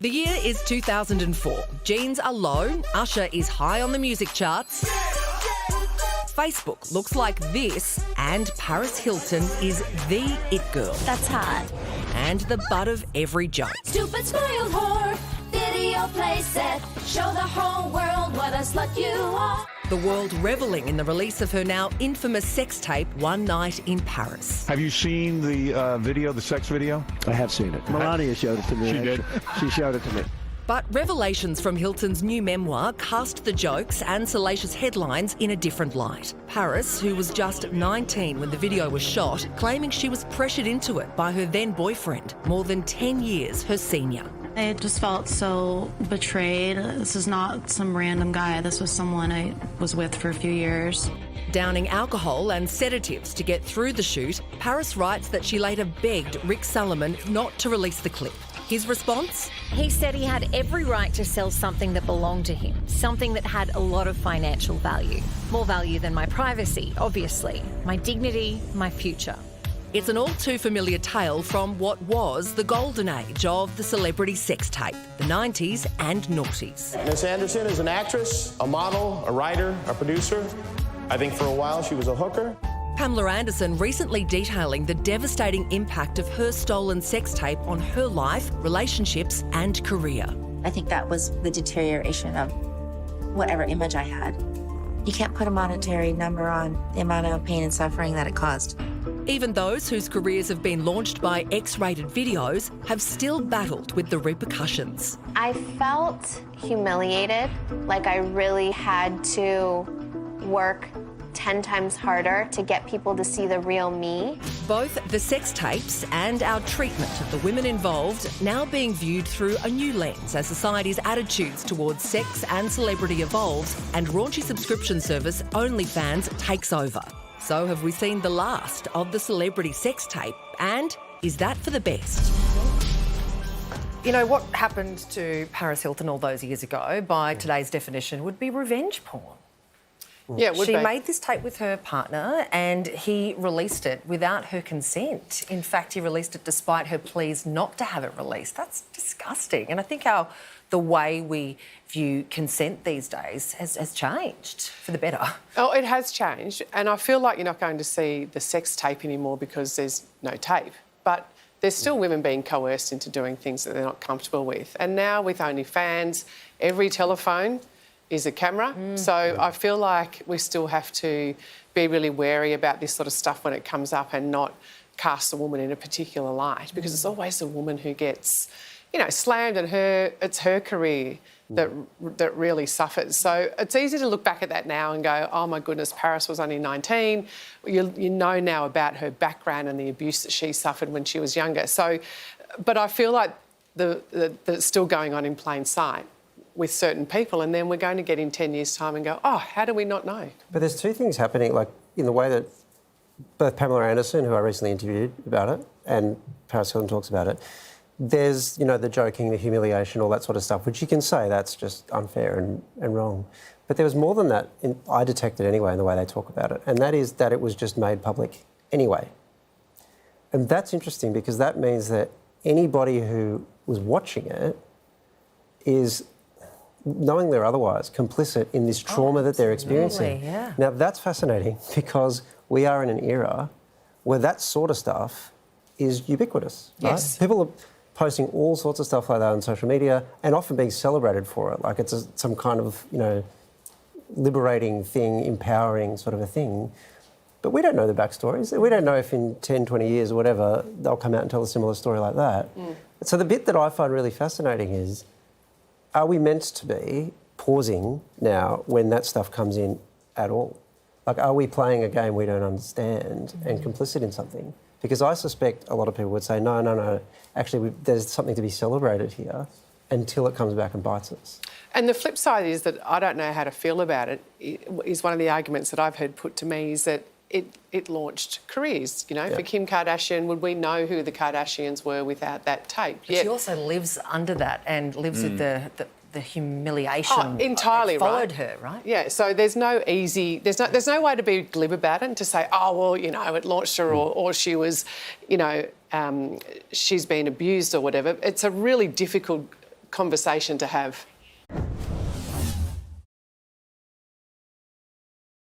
The year is 2004. Jeans are low, Usher is high on the music charts. Facebook looks like this, and Paris Hilton is the it girl. That's hot. And the butt of every joke. Stupid spoiled whore, video play set. Show the whole world what a slut you are. The world revelling in the release of her now infamous sex tape, One Night in Paris. Have you seen the video, the sex video? I have seen it. Melania showed it to me. She did? She showed it to me. But revelations from Hilton's new memoir cast the jokes and salacious headlines in a different light. Paris, who was just 19 when the video was shot, claiming she was pressured into it by her then boyfriend, more than 10 years her senior. I just felt so betrayed. This is not some random guy. This was someone I was with for a few years. Downing alcohol and sedatives to get through the shoot, Paris writes that she later begged Rick Salomon not to release the clip. His response? He said he had every right to sell something that belonged to him, something that had a lot of financial value. More value than my privacy, obviously, my dignity, my future. It's an all too familiar tale from what was the golden age of the celebrity sex tape, the 90s and noughties. Miss Anderson is an actress, a model, a writer, a producer. I think for a while she was a hooker. Pamela Anderson recently detailing the devastating impact of her stolen sex tape on her life, relationships and career. I think that was the deterioration of whatever image I had. You can't put a monetary number on the amount of pain and suffering that it caused. Even those whose careers have been launched by X-rated videos have still battled with the repercussions. I felt humiliated, like I really had to work 10 times harder to get people to see the real me. Both the sex tapes and our treatment of the women involved now being viewed through a new lens as society's attitudes towards sex and celebrity evolves and raunchy subscription service OnlyFans takes over. So have we seen the last of the celebrity sex tape? And is that for the best? You know, what happened to Paris Hilton all those years ago, by today's definition, would be revenge porn. Yeah, it would She be. made this tape with her partner and he released it without her consent. In fact, he released it despite her pleas not to have it released. That's disgusting. And I think the way we view consent these days has changed for the better. Oh, it has changed. And I feel like you're not going to see the sex tape anymore because there's no tape. But there's still women being coerced into doing things that they're not comfortable with. And now with OnlyFans, every telephone is a camera. So I feel like we still have to be really wary about this sort of stuff when it comes up and not cast a woman in a particular light, because it's always the woman who gets, you know, slammed, and it's her career that really suffers. So it's easy to look back at that now and go, oh my goodness, Paris was only 19. You know now about her background and the abuse that she suffered when she was younger. So, but I feel like it's still going on in plain sight with certain people, and then we're going to get in 10 years' time and go, oh, how do we not know? But there's two things happening, like in the way that both Pamela Anderson, who I recently interviewed about it, and Paris Hilton talks about it, there's, you know, the joking, the humiliation, all that sort of stuff, which you can say that's just unfair and wrong. But there was more than that, I detected anyway, in the way they talk about it, and that is that it was just made public anyway. And that's interesting because that means that anybody who was watching it is, knowingly or otherwise, complicit in this trauma that they're experiencing. Yeah. Now, that's fascinating because we are in an era where that sort of stuff is ubiquitous. Right? Yes. People are posting all sorts of stuff like that on social media and often being celebrated for it, like it's some kind of, you know, liberating thing, empowering sort of a thing. But we don't know the backstories. We don't know if in 10, 20 years or whatever, they'll come out and tell a similar story like that. So the bit that I find really fascinating is, are we meant to be pausing now when that stuff comes in at all? Like, are we playing a game we don't understand and complicit in something? Because I suspect a lot of people would say, no, actually there's something to be celebrated here until it comes back and bites us. And the flip side is that I don't know how to feel about it, is one of the arguments that I've heard put to me is that it launched careers, you know, for Kim Kardashian. Would we know who the Kardashians were without that tape? But she also lives under that and lives with the humiliation entirely that followed her, right? Yeah, so there's no way to be glib about it and to say, oh, well, you know, it launched her or she was, you know, she's been abused or whatever. It's a really difficult conversation to have